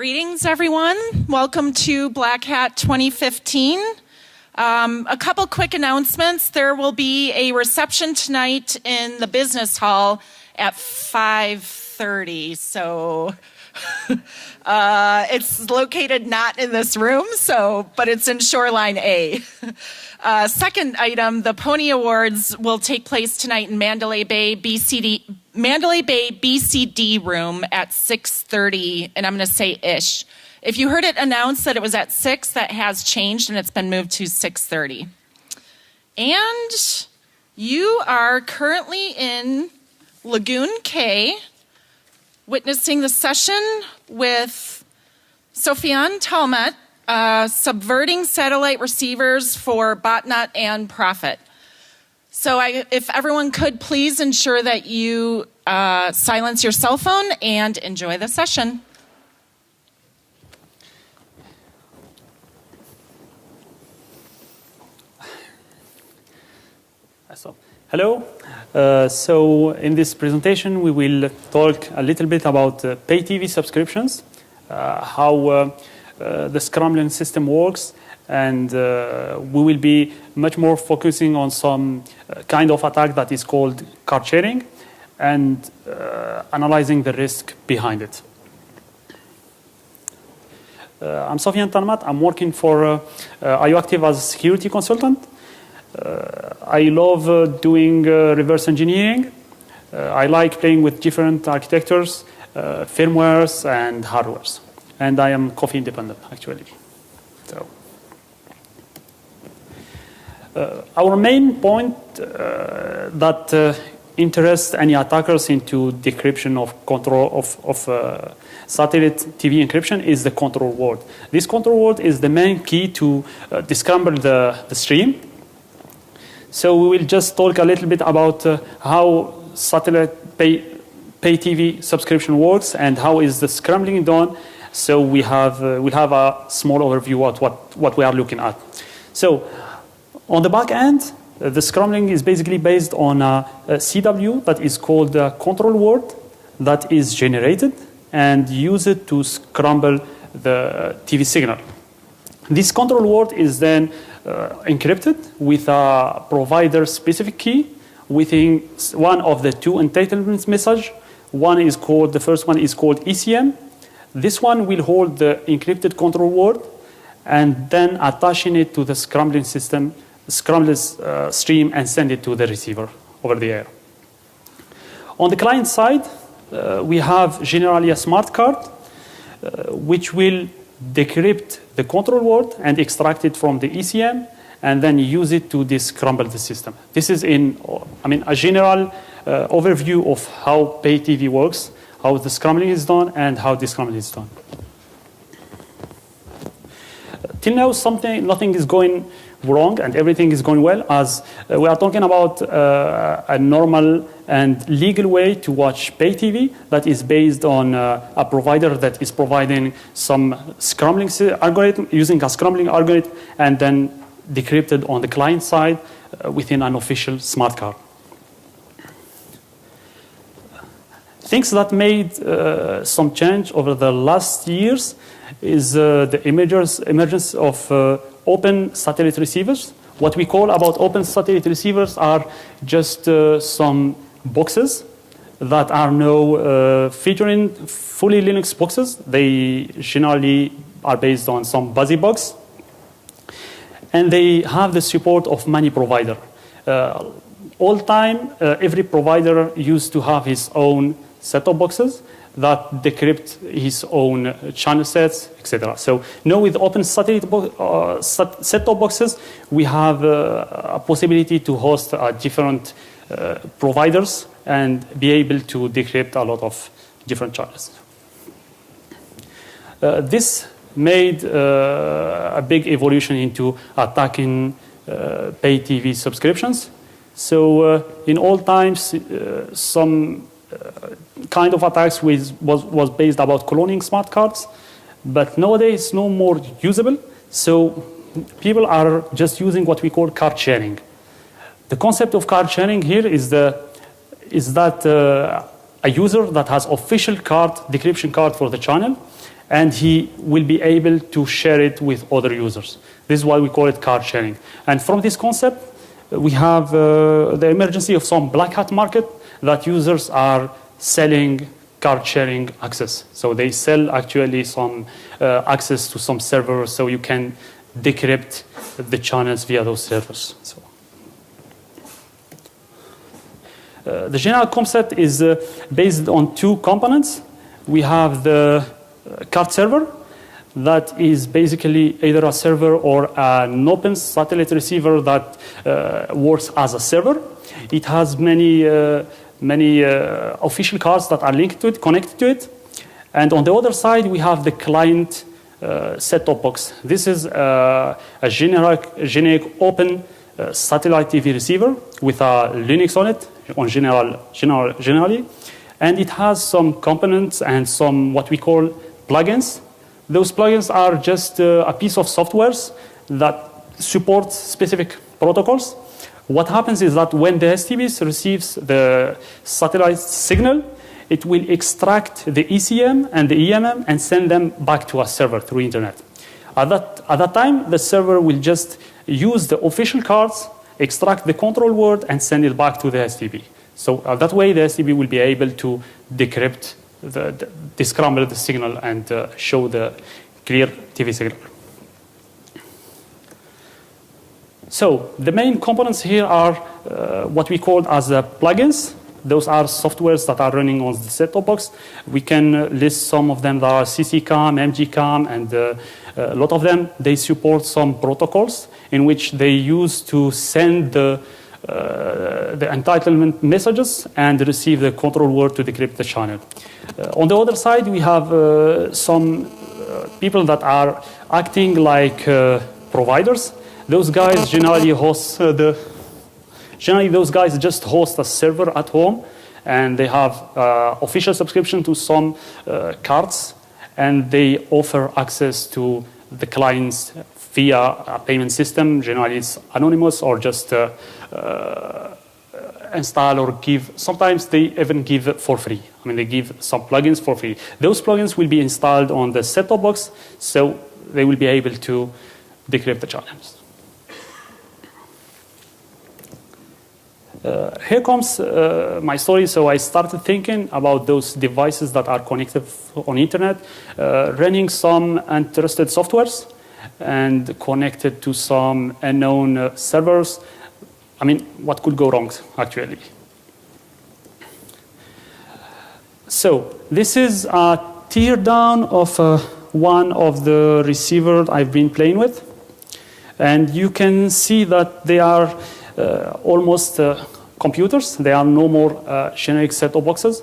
Greetings, everyone. Welcome to Black Hat 2015. A couple quick announcements. There will be a reception tonight in the business hall at 5:30. So it's located not in this room, but it's in Shoreline A. Second item, the Pony Awards will take place tonight in Mandalay Bay BCD room at 6:30, and I'm going to say ish. If you heard it announced that it was at 6, that has changed and it's been moved to 6:30. And you are currently in Lagoon K, witnessing the session with Sofiane Talmet, Subverting Satellite Receivers for Botnet and Profit. So if everyone could please ensure that you silence your cell phone and enjoy the session. So, hello. So in this presentation, we will talk a little bit about pay TV subscriptions, how the scrambling system works, and we will be much more focusing on some kind of attack that is called card sharing and analyzing the risk behind it. I'm Sofiane Talmet. I'm working for IOActive as a security consultant. I love doing reverse engineering. I like playing with different architectures, firmwares, and hardwares. And I am coffee independent, actually. So, our main point that interests any attackers into decryption of control of satellite TV encryption is the control word. This control word is the main key to descramble the stream. So we will just talk a little bit about how satellite pay TV subscription works and how is the scrambling done. So we'll have a small overview of what we are looking at. So on the back end, the scrambling is basically based on a CW that is called a control word that is generated and used to scramble the TV signal. This control word is then encrypted with a provider-specific key within one of the two entitlements message. The first one is called ECM. This one will hold the encrypted control word and then attaching it to the scrambling system, stream, and send it to the receiver over the air. On the client side, we have generally a smart card, which will decrypt the control word and extract it from the ECM and then use it to descramble the system. This is a general overview of how pay TV works, how the scrambling is done, and how descrambling is done. Till now, nothing is going wrong and everything is going well, as we are talking about a normal and legal way to watch pay TV that is based on a provider that is providing some scrambling algorithm, using a scrambling algorithm, and then decrypted on the client side within an official smart card. Things that made some change over the last years is the emergence of open satellite receivers. What we call about open satellite receivers are just some boxes that are now featuring fully Linux boxes. They generally are based on some BuzzyBox, and they have the support of many providers. All time, every provider used to have his own set-top boxes that decrypt his own channel sets, etc. So now with open satellite set-top boxes, we have a possibility to host different providers and be able to decrypt a lot of different channels. This made a big evolution into attacking pay TV subscriptions. So in all times, some kind of attacks was based about cloning smart cards, but nowadays it's no more usable. So people are just using what we call card sharing. The concept of card sharing here is that a user that has official card decryption card for the channel and he will be able to share it with other users. This is why we call it card sharing. And from this concept, we have the emergence of some black hat market that users are selling card sharing access. So they sell actually some access to some servers so you can decrypt the channels via those servers. So, the general concept is based on two components. We have the card server that is basically either a server or an open satellite receiver that works as a server. It has many official cards that are linked to it, connected to it. And on the other side, we have the client set-top box. This is a generic open satellite TV receiver with a Linux on it, generally. And it has some components and some what we call plugins. Those plugins are just a piece of software that supports specific protocols. What happens is that when the STB receives the satellite signal, it will extract the ECM and the EMM and send them back to a server through internet. At that time, the server will just use the official cards, extract the control word, and send it back to the STB. So that way, the STB will be able to decrypt, descramble the signal, and show the clear TV signal. So the main components here are what we call as plugins. Those are softwares that are running on the set-top box. We can list some of them that are CCCAM, MGCAM, and a lot of them, they support some protocols in which they use to send the entitlement messages and receive the control word to decrypt the channel. On the other side, we have some people that are acting like providers. Those guys generally host those guys just host a server at home, and they have official subscription to some cards, and they offer access to the clients via a payment system. Generally, it's anonymous or just install or give. Sometimes they even give it for free. I mean, they give some plugins for free. Those plugins will be installed on the set-top box, so they will be able to decrypt the channels. Here comes my story. So I started thinking about those devices that are connected on internet, running some untrusted softwares and connected to some unknown servers. I mean, what could go wrong, actually? So this is a teardown of one of the receivers I've been playing with. And you can see that they are almost computers. They are no more generic set-top boxes.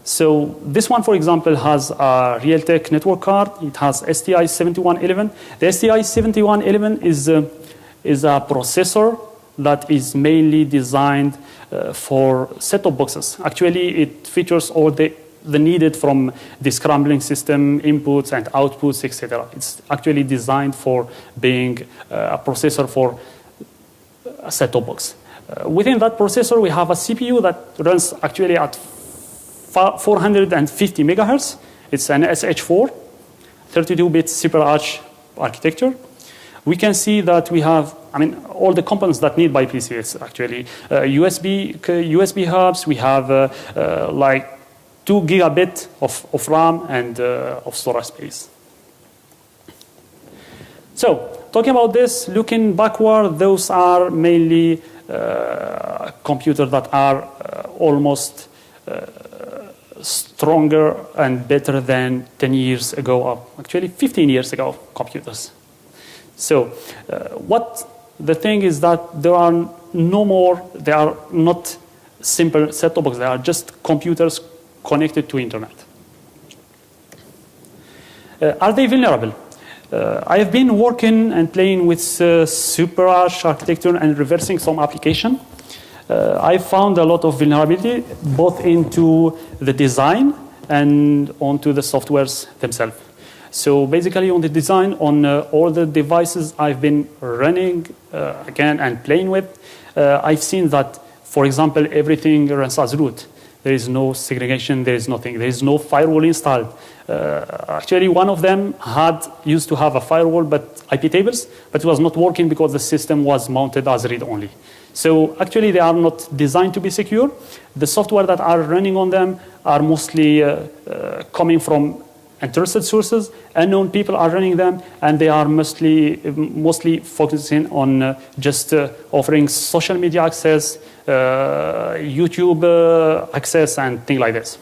So this one, for example, has a Realtek network card. It has STI 7111. The STI 7111 is a processor that is mainly designed for set-top boxes. Actually, it features all the needed from the scrambling system, inputs and outputs, etc. It's actually designed for being a processor for a set-top box. Within that processor, we have a CPU that runs actually at 450 megahertz. It's an SH4, 32-bit super arch architecture. We can see that we have, I mean, all the components that need by PC. It's actually USB hubs. We have like 2 gigabit of RAM and of storage space. So, talking about this, looking backward, those are mainly computers that are almost stronger and better than 10 years ago, actually 15 years ago, computers. So what the thing is that there are no more, they are not simple set-top boxes, they are just computers connected to internet. Are they vulnerable? I have been working and playing with super arch architecture and reversing some application. I found a lot of vulnerability both into the design and onto the softwares themselves. So basically on the design, on all the devices I've been running again and playing with, I've seen that, for example, everything runs as root. There is no segregation. There is nothing. There is no firewall installed. Actually, one of them used to have a firewall, but IP tables, but it was not working because the system was mounted as read-only. So actually, they are not designed to be secure. The software that are running on them are mostly coming from untrusted sources. Unknown people are running them, and they are mostly focusing on just offering social media access, YouTube access, and things like this.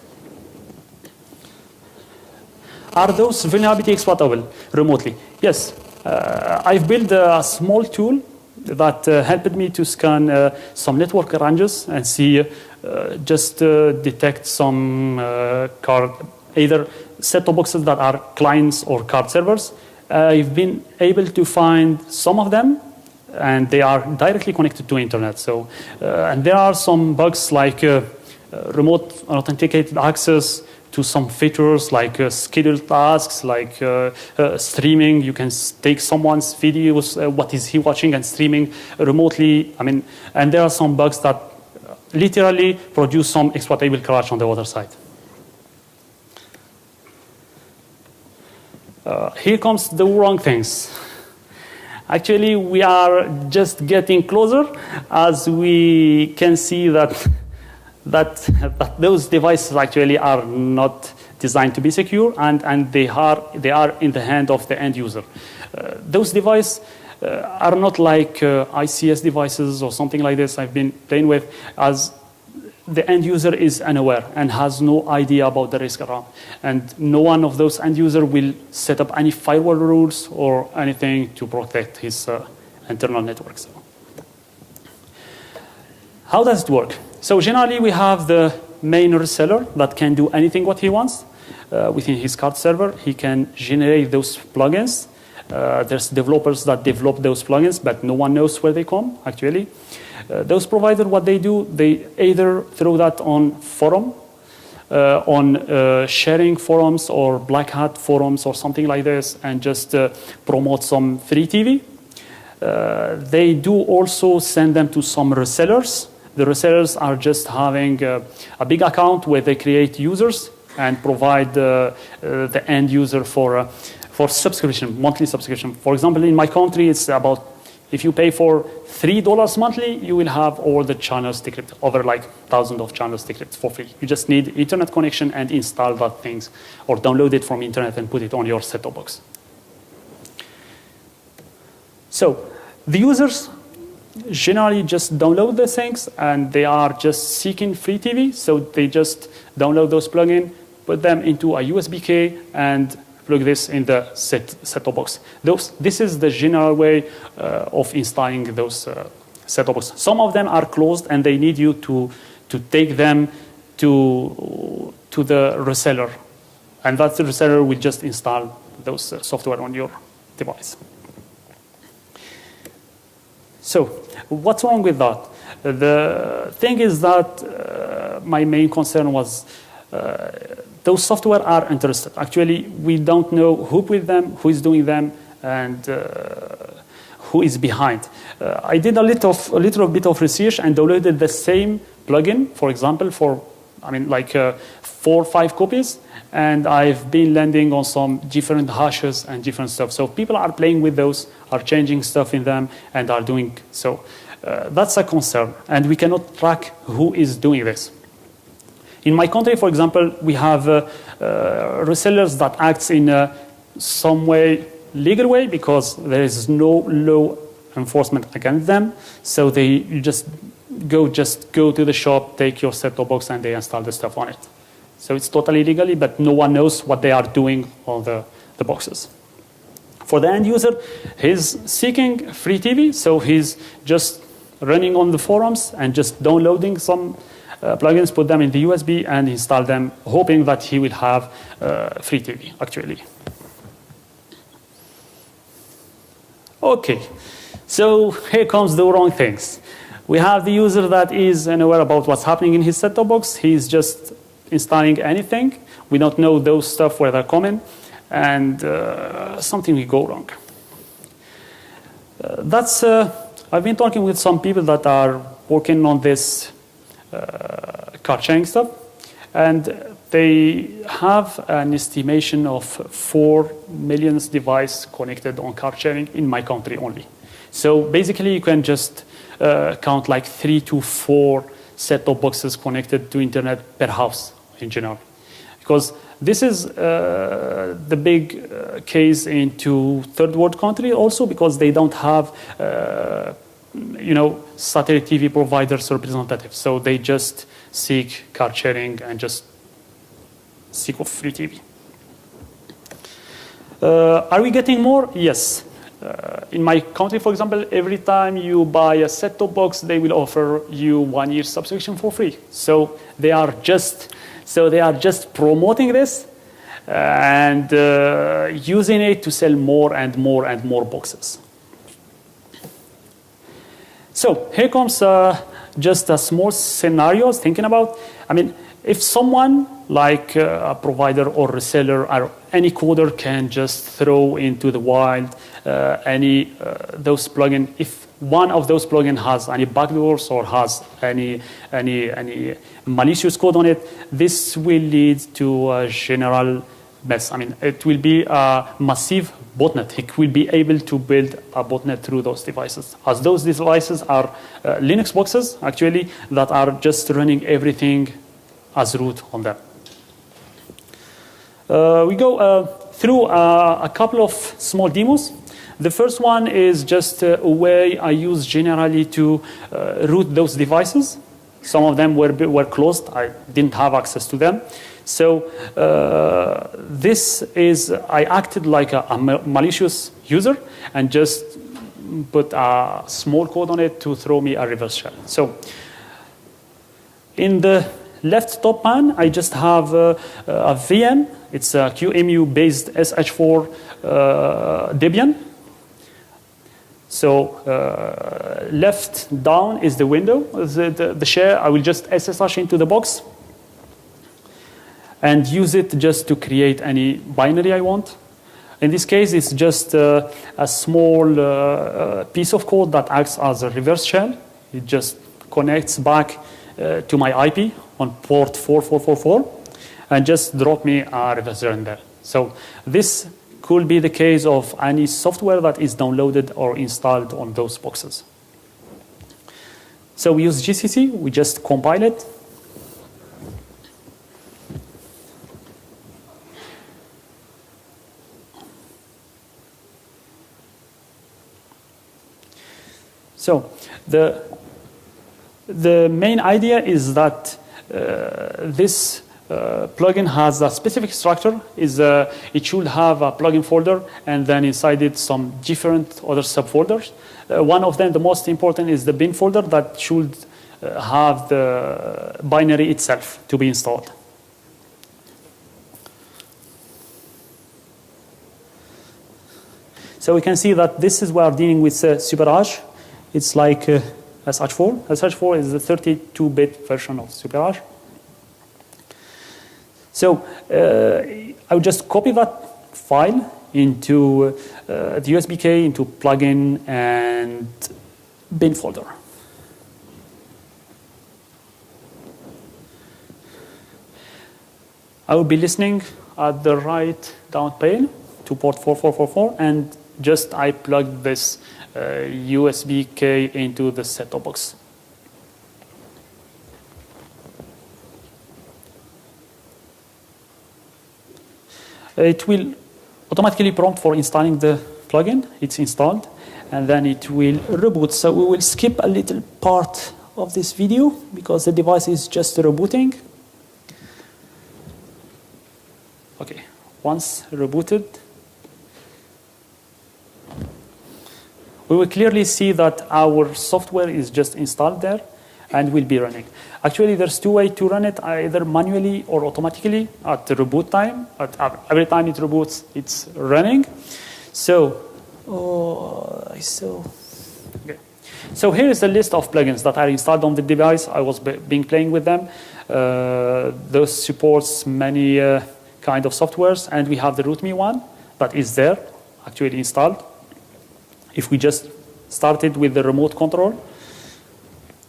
Are those vulnerabilities exploitable remotely? Yes. I've built a small tool that helped me to scan some network ranges and see, detect some either set-top boxes that are clients or card servers. I've been able to find some of them, and they are directly connected to internet. So, and there are some bugs like remote authenticated access to some features like scheduled tasks, like streaming. You can take someone's videos, what is he watching, and streaming remotely. I mean, and there are some bugs that literally produce some exploitable crash on the other side. Here comes the wrong things. Actually, we are just getting closer as we can see that those devices actually are not designed to be secure, and they are in the hand of the end user. Those devices are not like ICS devices or something like this I've been playing with, as the end user is unaware and has no idea about the risk around. And no one of those end users will set up any firewall rules or anything to protect his internal network. So, how does it work? So generally, we have the main reseller that can do anything what he wants within his card server. He can generate those plugins. There's developers that develop those plugins, but no one knows where they come, actually. Those providers, what they do, they either throw that on forum, on sharing forums or black hat forums or something like this, and just promote some free TV. They do also send them to some resellers. The resellers are just having a big account where they create users and provide the end user for subscription, monthly subscription. For example, in my country, it's about, if you pay for $3 monthly, you will have all the channels decrypted, over like thousands of channels decrypted for free. You just need internet connection and install that things, or download it from internet and put it on your set-top box. So the users generally just download the things, and they are just seeking free TV. So they just download those plugins, put them into a USB key, and plug this in the set-top box. This is the general way of installing those set-top boxes. Some of them are closed, and they need you to take them to the reseller, and that reseller will just install those software on your device. So what's wrong with that? The thing is that my main concern was those software are interested. Actually, we don't know who put them, who is doing them, and who is behind. I did a little bit of research and downloaded the same plugin, for example, for 4 or 5 copies, and I've been landing on some different hashes and different stuff. So people are playing with those, are changing stuff in them, and are doing so. That's a concern, and we cannot track who is doing this. In my country, for example, we have resellers that act in some way, legal way, because there is no law enforcement against them. So you just go to the shop, take your set-top box, and they install the stuff on it. So it's totally legally, but no one knows what they are doing on the boxes. For the end user, he's seeking free TV, so he's just running on the forums and just downloading some plugins, put them in the USB, and install them, hoping that he will have free TV, actually. Okay, so here comes the wrong things. We have the user that is unaware about what's happening in his set-top box. He's just installing anything. We don't know those stuff where they're coming, and something will go wrong. I've been talking with some people that are working on this card sharing stuff, And they have an estimation of 4 million devices connected on car sharing in my country only. So basically, you can just count like 3 to 4 set-top boxes connected to internet per house in general. Because this is the big case into third world country also, because they don't have satellite TV providers representatives. So they just seek car sharing and just seek of free TV. Are we getting more? Yes. In my country, for example, every time you buy a set-top box, they will offer you 1 year subscription for free. So they are just promoting this and using it to sell more and more and more boxes. So here comes just a small scenario I was thinking about. I mean, if someone like a provider or reseller or any coder can just throw into the wild those plugins, if one of those plugins has any backdoors or has any malicious code on it, this will lead to a general mess. I mean, it will be a massive botnet. It will be able to build a botnet through those devices, as those devices are Linux boxes, actually, that are just running everything as root on them. We go through a couple of small demos. The first one is just a way I use generally to root those devices. Some of them were closed. I didn't have access to them. So I acted like a malicious user and just put a small code on it to throw me a reverse shell. So in the left top pan, I just have a VM. It's a QEMU-based SH4 Debian. So left down is the window, the share. I will just SSH into the box and use it just to create any binary I want. In this case, it's just a small piece of code that acts as a reverse shell. It just connects back to my IP on port 4444 and just drop me a reverse shell in there. So this could be the case of any software that is downloaded or installed on those boxes. So we use GCC. We just compile it. So the main idea is that this plugin has a specific structure. It should have a plugin folder, and then inside it some different other subfolders. One of them, the most important, is the bin folder that should have the binary itself to be installed. So we can see that this is we are dealing with SuperH. It's like SH4. SH4 is the 32-bit version of SuperH. So I would just copy that file into the USB key, into plugin and bin folder. I will be listening at the right down pane to port 4444, and just I plug this USB key into the set-top box. It will automatically prompt for installing the plugin. It's installed, and then it will reboot. So we will skip a little part of this video because the device is just rebooting. Okay, once rebooted, we will clearly see that our software is just installed there and will be running. Actually, there's two ways to run it, either manually or automatically at the reboot time. Every time it reboots, it's running. So here is the list of plugins that are installed on the device. I was playing with them. Those supports many kind of softwares, and we have the RootMe one that is there, actually installed. If we just started with the remote control,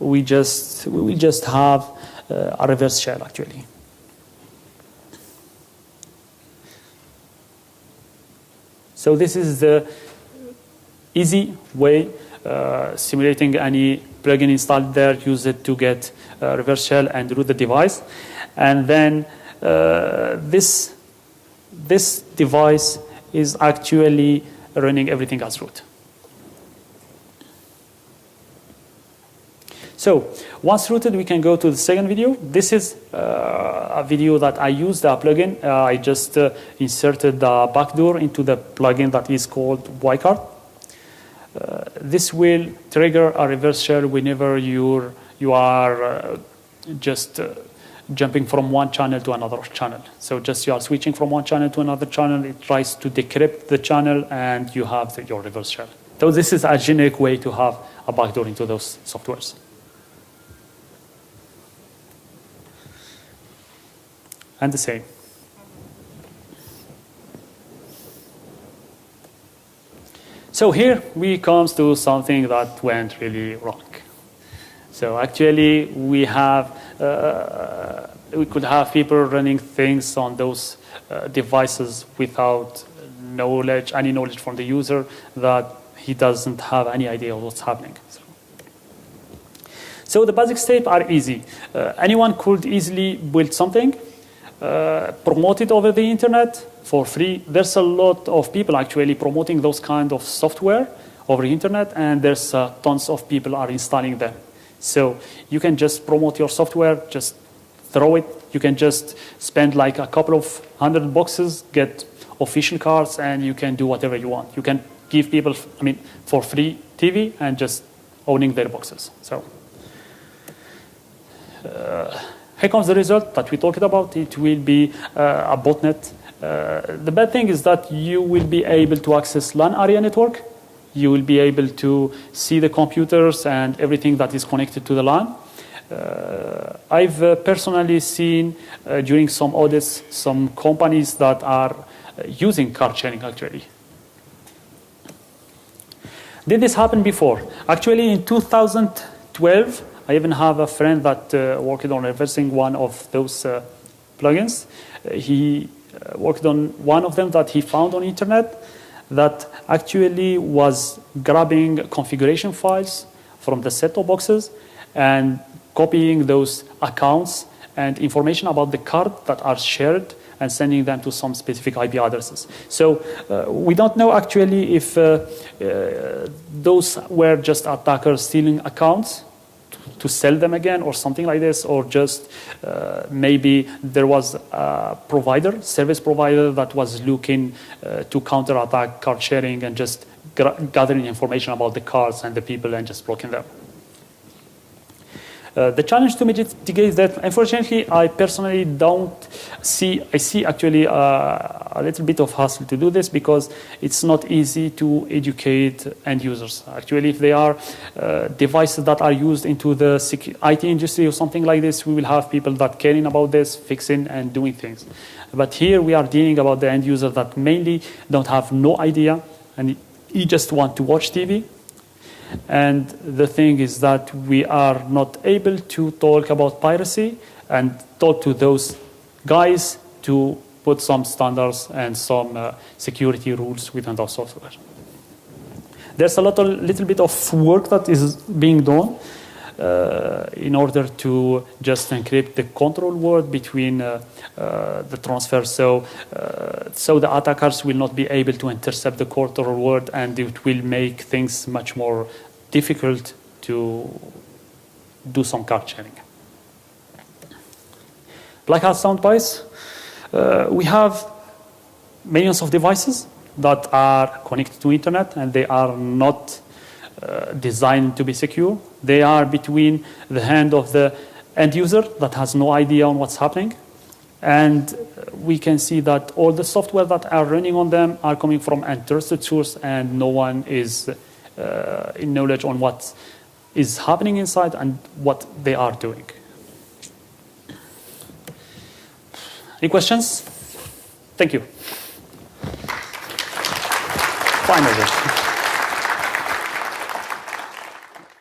we will just have a reverse shell actually. So this is the easy way, simulating any plugin installed there, use it to get reverse shell and root the device. And then this device is actually running everything as root. So once rooted, we can go to the second video. This is a video that I used a plugin. I just inserted the backdoor into the plugin that is called Ycard. This will trigger a reverse shell whenever you are just jumping from one channel to another channel. So just you are switching from one channel to another channel, it tries to decrypt the channel, and you have your reverse shell. So this is a generic way to have a backdoor into those softwares. And the same. So here we come to something that went really wrong. So actually we could have people running things on those devices without any knowledge from the user, that he doesn't have any idea of what's happening. So the basic steps are easy. Anyone could easily build something, promote it over the internet for free. There's a lot of people actually promoting those kind of software over the internet, and there's tons of people are installing them. So you can just promote your software, just throw it. You can just spend like a couple of $100, get official cards, and you can do whatever you want. You can give people, for free TV and just owning their boxes. So here comes the result that we talked about. It will be a botnet. The bad thing is that you will be able to access LAN area network. You will be able to see the computers and everything that is connected to the LAN. I've personally seen during some audits some companies that are using card sharing actually. Did this happen before? Actually, in 2012, I even have a friend that worked on reversing one of those plugins. He worked on one of them that he found on internet that actually was grabbing configuration files from the set-top boxes and copying those accounts and information about the card that are shared and sending them to some specific IP addresses. So we don't know actually if those were just attackers stealing accounts to sell them again or something like this, or just maybe there was a service provider that was looking to counterattack card sharing and just gathering information about the cards and the people and just blocking them. The challenge to mitigate that, unfortunately, I personally don't see. I see actually a little bit of hassle to do this because it's not easy to educate end users. Actually, if they are devices that are used into the IT industry or something like this, we will have people that caring about this, fixing and doing things. But here we are dealing about the end user that mainly don't have no idea and you just want to watch TV. And the thing is that we are not able to talk about piracy and talk to those guys to put some standards and some security rules within our software. There's a little bit of work that is being done in order to just encrypt the control word between the transfer, so the attackers will not be able to intercept the control word, and it will make things much more difficult to do some card sharing. Black hat soundbites. We have millions of devices that are connected to internet, and they are not designed to be secure. They are between the hand of the end user that has no idea on what's happening, and we can see that all the software that are running on them are coming from untrusted source, and no one is in knowledge on what is happening inside and what they are doing. Any questions? Thank you. Finally.